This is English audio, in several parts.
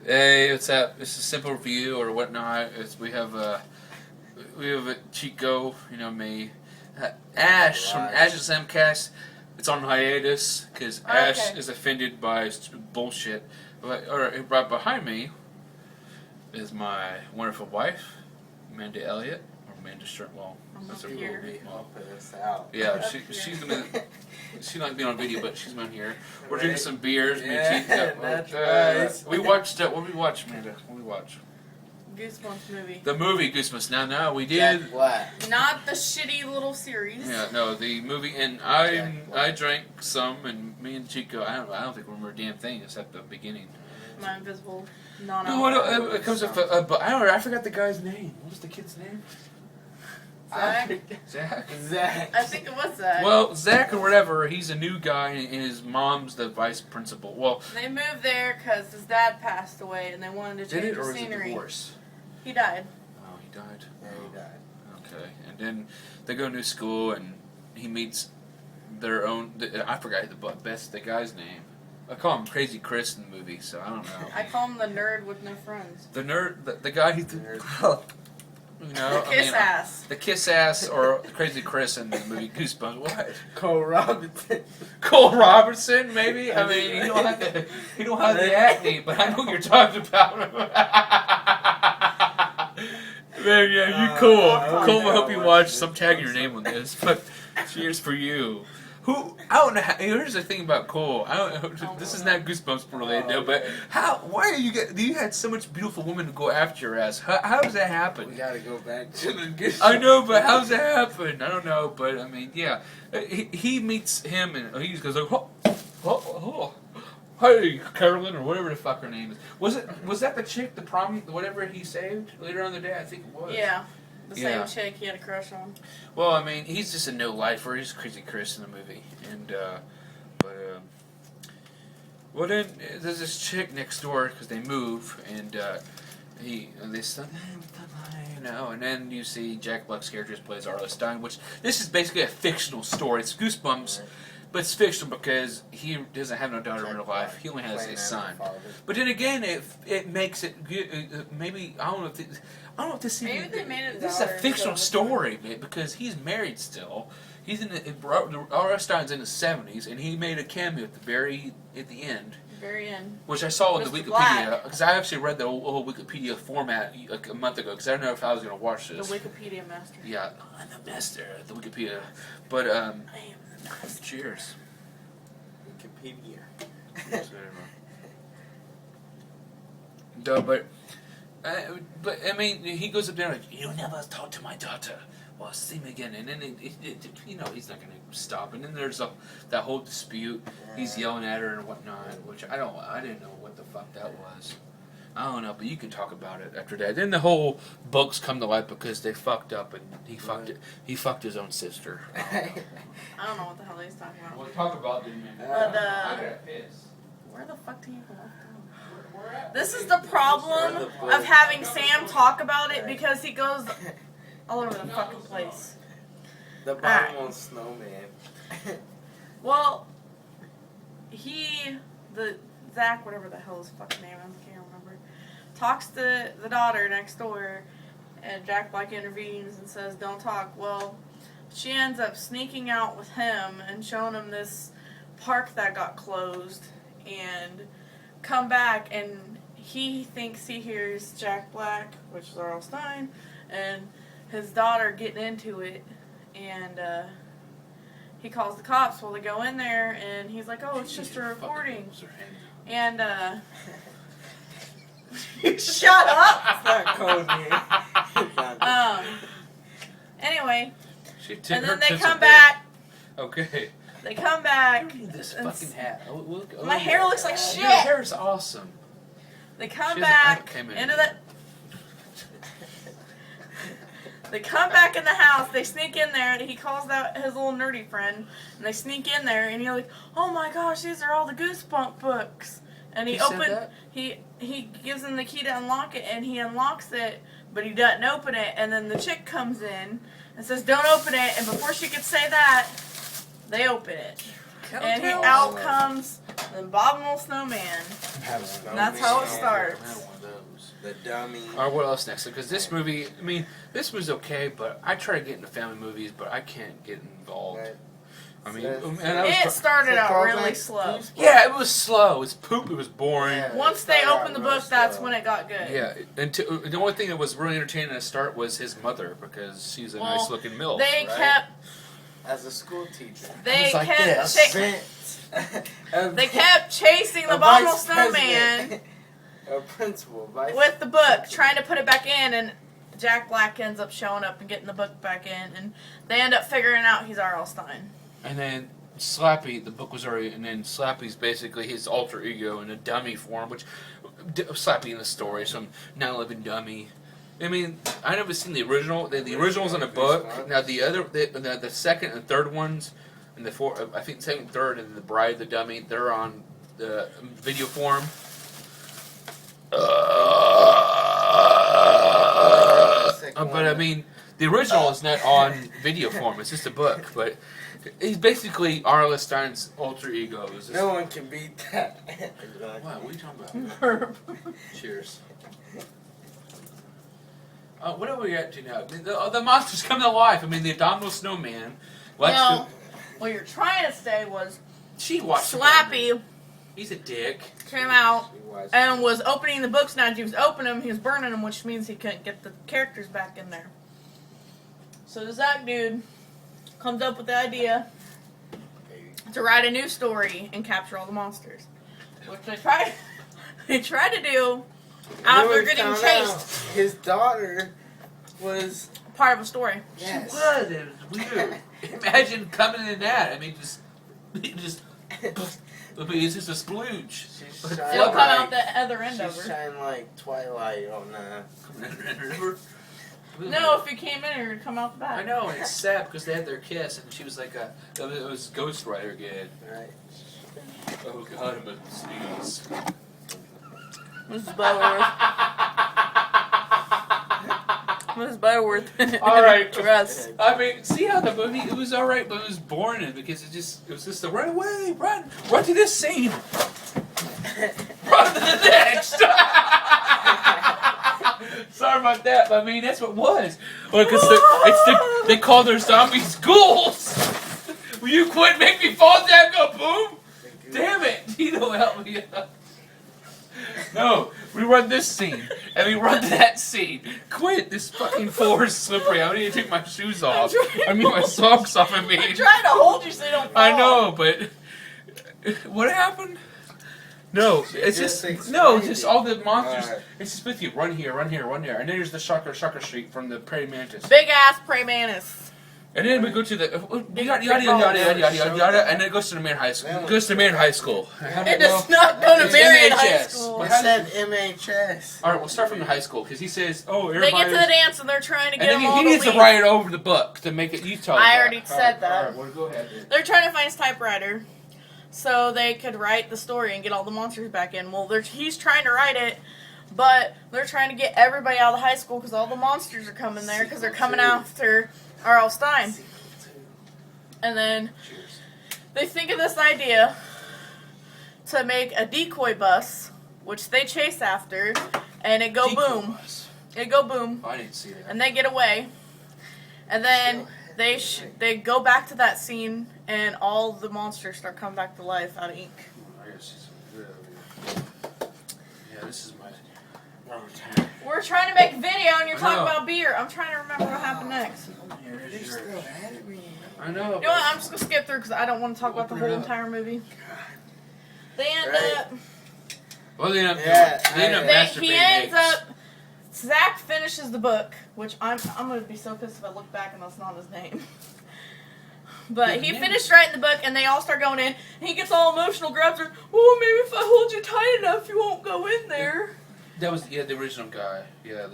Hey, what's up? It's a simple review or whatnot. We have a Chico, you know me, Ash from Ash's Mcast. It's on hiatus because Ash is offended by bullshit. Right behind me is my wonderful wife, Amanda Elliott, or Amanda Sternwell. That's her little mom. Yeah, she's gonna. She's not being on video, but she's on here. We're drinking some beers. That's right. We watched. What did we watch, Amanda? What did we watch? Goosebumps movie. The movie Goosebumps. No, we did. Not the shitty little series. Yeah, no, the movie, and I drank some, and me and Chico. I don't think we remember a damn thing except the beginning. My invisible No, it comes up. But I don't know. I forgot the guy's name. What was the kid's name? Zach. I think it was Zach. Well, Zach or whatever, he's a new guy, and his mom's the vice principal. Well, they moved there because his dad passed away, and they wanted to change the scenery. Did it, or was it divorce? He died. Oh, he died? Yeah, he died. Okay. And then they go to new school, and he meets their own... I forgot the guy's name. I call him Crazy Chris in the movie, so I don't know. I call him the nerd with no friends. The nerd... The guy who... You know, ass. The kiss ass or Crazy Chris in the movie Goosebumps. What? Cole Robinson. Cole Robertson, maybe. I mean, you don't have the acne, but I know what you're talking about. Man, yeah, you cool. Cole, I hope you watch. I'm tagging your name on this, but cheers for you. I don't know. Here's the thing about Cole. This is not Goosebumps related, but why you had so much beautiful women to go after your ass? How does that happen? We gotta go back to the Goosebumps. I know, but how's that happen? I don't know, but I mean, yeah. He meets him and he goes like, hey, Carolyn, or whatever the fuck her name is. Was that the chick, the prom, whatever he saved later on in the day? I think it was. Yeah. The same chick he had a crush on. Well, I mean, he's just a no-lifer. He's Crazy Chris in the movie. And, well, then there's this chick next door because they move, and they start, you know, and then you see Jack Black's character plays Arlo Stine, which this is basically a fictional story. It's Goosebumps, but it's fictional because he doesn't have no daughter in real life. He only has a son. But then again, it makes it good. Maybe I don't know if this. Maybe they made it. This is a fictional story, because he's married still. He's Arlo Stine's in his 70s, and he made a cameo at the end. Very end. Which I saw in the Wikipedia, because I actually read the whole Wikipedia format like a month ago, because I didn't know if I was going to watch this. The Wikipedia master. Yeah, I'm the master of the Wikipedia. But, cheers. Wikipedia. No, but I mean, he goes up there like, you never talk to my daughter. Well, see me again, and then you know he's not going to stop. And then there's that whole dispute. He's yelling at her and whatnot, which I didn't know what the fuck that was. I don't know, but you can talk about it after that. Then the whole bugs come to life because they fucked up and he fucked his own sister. I don't know what the hell he's talking about. Well, talk about it, man. Where the fuck do you go? This is the problem of having Sam talk about it because he goes all over the fucking place. The bottom on Snowman. Well, Zach, whatever the hell his fucking name is, I can't remember, talks to the daughter next door, and Jack Black intervenes and says, don't talk. Well, she ends up sneaking out with him and showing him this park that got closed, and come back, and he thinks he hears Jack Black, which is Arlo Stine, and his daughter getting into it, and he calls the cops. Well, they go in there, and he's like, oh, it's just a recording. And, shut up! It's not cold here. Anyway, and then they come back. back. Okay. They come back. Look at this fucking hat. My hair looks like shit. Your hair is awesome. They come back into the... They come back in the house, they sneak in there, and he calls out his little nerdy friend, and they sneak in there, and you're like, oh my gosh, these are all the Goosebumps books. And he gives him the key to unlock it, and he unlocks it, but he doesn't open it, and then the chick comes in and says, don't open it, and before she could say that, they open it. And out comes the abominable snowman. And that's how it starts. The dummy. Alright, what else next? Because this movie, I mean, this was okay, but I try to get into family movies, but I can't get involved. Right. I mean, It started out really slow. Yeah, it was slow. It was poop. It was boring. Yeah. Once they opened the book, that's when it got good. Yeah, and the only thing that was really entertaining at the start was his mother, because she's a nice looking MILF. They right? kept. As a school teacher. They like kept. They They kept chasing the abominable snowman A principal, with the book, trying to put it back in, and Jack Black ends up showing up and getting the book back in, and they end up figuring out he's R.L. Stine. And then Slappy, the book was already, and then Slappy's basically his alter ego in a dummy form, which Slappy in the story, some now living dummy. I mean, I never seen the original. The original's in the book. Now the second and third ones, and the fourth, I think second, third, and the Bride, the dummy, they're on the video form. But I mean, the original is not on video form. It's just a book, but he's basically R.L. Stine's alter ego. No one can beat that. Wow, what are you talking about? Cheers. What are we at to now? I mean, the monsters come to life. I mean, the abominable snowman. No, what you're trying to say was She watched Slappy He's a dick. came out and was opening the books. Now, as he was opening them, he was burning them, which means he couldn't get the characters back in there. So the Zach dude comes up with the idea to write a new story and capture all the monsters, which they tried to do after getting chased. His daughter was Part of a story. yes. What? It was weird. Imagine coming in that. I mean, just it's just a splooge. It'll come out the other end of She's her. shining like Twilight on No, if you came in, it would come out the back. I know, and it's sad because they had their kiss, and she was like it was Ghost Rider again. right. Oh God, I'm a sneeze. Mrs. Butterworth. Mrs. Butterworth. All right. Dress. I mean, see how the movie, it was alright, but it was boring because it was just a run away, run to this scene, run to the next. Sorry about that, but I mean, that's what it was. Well, because they call their zombies ghouls. Will you quit making me fall down, go boom? Damn it, you don't help me out. No, we run this scene, and we run that scene. Quit, this fucking floor is slippery. I need to take my shoes off. I mean, my socks off of me. I'm trying to hold you so you don't fall. I know, but what happened? No, it's just all the monsters. Right. It's just with you. Run here, and then there's the Shocker Street from the Praying Mantis. Big ass prey mantis. And then we go to the yada, and then it goes to the Marion High School. It goes to Marion High School. It does not go to It's Marion High MHS. School. It said MHS. All right, we'll start from the high school because he says, "Oh, They everybody." get to the dance and they're trying to get And them all then he needs to to leave. write it over the book to make it. You tell. I already said that. All right, well, go ahead. Then. They're trying to find his typewriter so they could write the story and get all the monsters back in. Well, he's trying to write it, but they're trying to get everybody out of the high school because all the monsters are coming there because they're coming after R.L. Stine. And then they think of this idea to make a decoy bus, which they chase after, and it go boom. It go boom. I didn't see that. And they get away. And then they go back to that scene, and all the monsters start coming back to life out of ink. I gotta see some good over here. Yeah, this is my. We're trying to make video, and you're I talking know. about beer. I'm trying to remember what happened next. Here's your. mad at me. I know. You know what? I'm just gonna skip through because I don't want to talk about the Open it whole up. entire movie. They end Right. up. Well, they end up. Yeah, They end up masturbating. He ends eggs. up. Zach finishes the book, which I'm gonna be so pissed if I look back and that's not his name. But he finished writing the book, and they all start going in. And he gets all emotional, grabs her. Oh, maybe if I hold you tight enough, you won't go in there. That was the original guy. Yeah,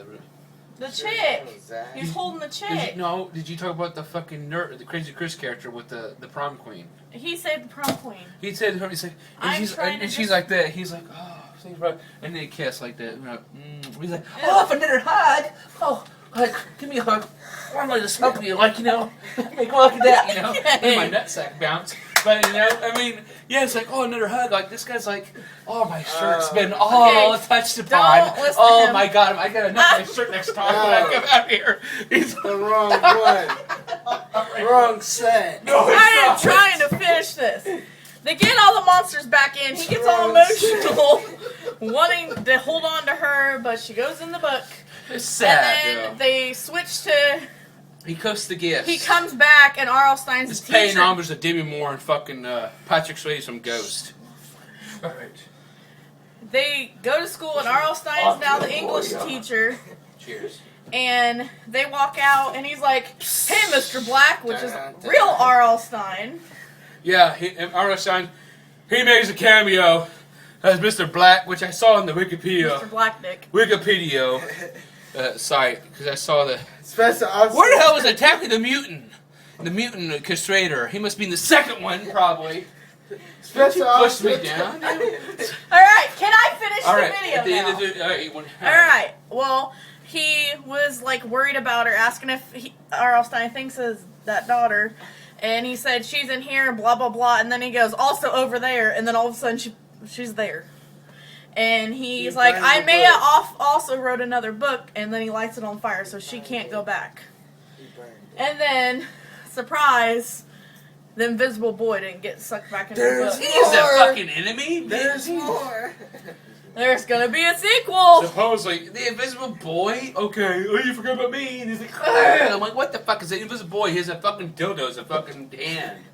The chick. Zach. He's holding the chick. Did you talk about the fucking nerd, the Crazy Chris character with the prom queen? He saved the prom queen. He said to her, he's like, I'm trying to and she's just- like that. He's like, oh, thanks, bro. And they kiss like that. He's like, oh, if another hug. Oh, like, give me a hug. I'm going to smell you, like, make me look at that, And my nutsack bounce. But you know, I mean, yeah, it's like, oh, another hug. Like this guy's like, oh, my shirt's been all touched upon. Don't listen to Oh him. my God, I gotta knock my shirt next time when I come out here. He's The wrong one. Wrong set. No, it's I am not. trying to finish this. They get all the monsters back in. He gets all emotional, wanting to hold on to her, but she goes in the book. It's sad. And then yeah. they switch to. He coasts the gifts. He comes back, and R.L. Stine's He's teacher. paying homage to Demi Moore and fucking Patrick Swayze from Ghost. All right. They go to school, and R.L. Stine is now the English teacher. Cheers. And they walk out, and he's like, "Hey, Mr. Black," which is real R.L. Stine. Yeah, R.L. Stein, he makes a cameo as Mr. Black, which I saw in the Mr. Blackdick. Wikipedia site, because I saw the... Special ops. Where the hell was attacking the mutant? The mutant castrator. He must be in the second one, probably. Special ops. Pushed me down. All right, can I finish All the right, video at the now? end of the... All right. Well, he was like worried about her, asking if R.L. Stine thinks is that daughter, and he said she's in here, blah blah blah, and then he goes also over there, and then all of a sudden she's there, and he's like, I may have also wrote another book, and then he lights it on fire, so she can't go back. And then, surprise, the invisible boy didn't get sucked back into the book. He's a fucking enemy? There's more. There's gonna be a sequel. Supposedly, the invisible boy? Okay, oh, you forgot about me. And he's like, "Ugh." I'm like, what the fuck is the invisible boy? He has a fucking dildo as a fucking hand.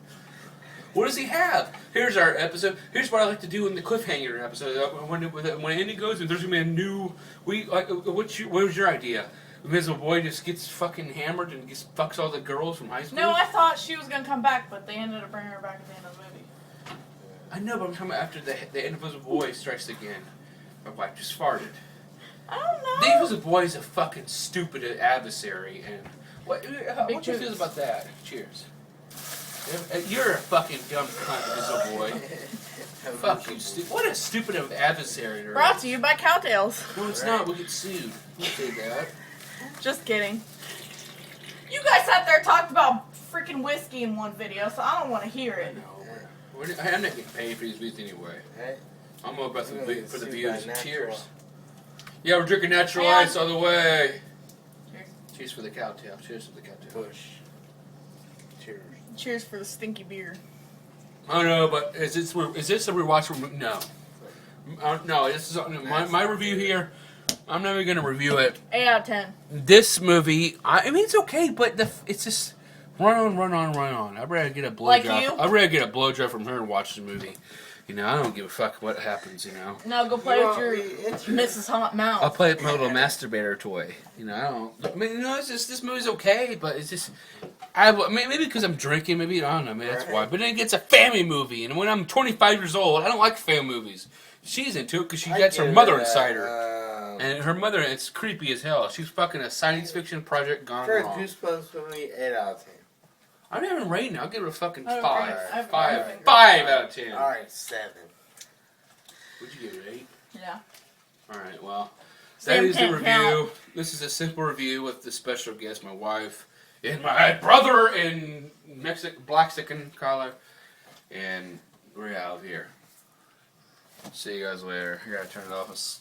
What does he have? Here's our episode. Here's what I like to do in the cliffhanger episode. When the ending goes, and there's gonna be a new. What was your idea? The invisible boy just gets fucking hammered and just fucks all the girls from high school? No, I thought she was gonna come back, but they ended up bringing her back at the end of the movie. I know, but I'm talking about after the invisible boy strikes again. My wife just farted. I don't know. The invisible boy is a fucking stupid adversary, and what do you cheers. feel about that? Cheers. You're a fucking dumb cunt, invisible boy. Fuck you, what a stupid adversary there is. Brought to you by Cowtails. No, it's not. We'll get sued. We'll say that. Just kidding. You guys sat there and talked about freaking whiskey in one video, so I don't want to hear it. No, I'm not getting paid for these videos anyway. I'm all about for the views. Cheers. Yeah, we're drinking natural ice all the way. Cheers. Cheers for the cowtail. Cheers for the cowtail. Push. Cheers. Cheers for the stinky beer. I don't know, but is this a rewatchable? No. No, this is my review here. I'm not even going to review it. 8 out of 10. This movie, I mean, it's okay, but it's just run on. I'd rather get a blowjob. Like you? I'd rather get a blowjob from her and watch the movie. You know, I don't give a fuck what happens, you know. Now go play with your Mrs. Hot Mouth. I'll play with my little masturbator toy. You know, I mean, you know, it's just, this movie's okay, but it's just, maybe because I'm drinking, maybe, I don't know, maybe that's why. But then it's a family movie, and when I'm 25 years old, I don't like family movies. She's into it because she gets her mother inside her. And her mother, it's creepy as hell. She's fucking a science fiction project gone First wrong. Goosebumps movie, 8 out of 10. I'm not even rating it. I'll give it a fucking I don't 5. rate it. I 5. haven't 5 out of 10. Alright, 7. What'd you give it, 8? Yeah. Alright, well, Sam that is the can't review. count. This is a simple review with the special guest, my wife, and my brother in Blaxican collar. And we're out of here. See you guys later. I gotta turn it off.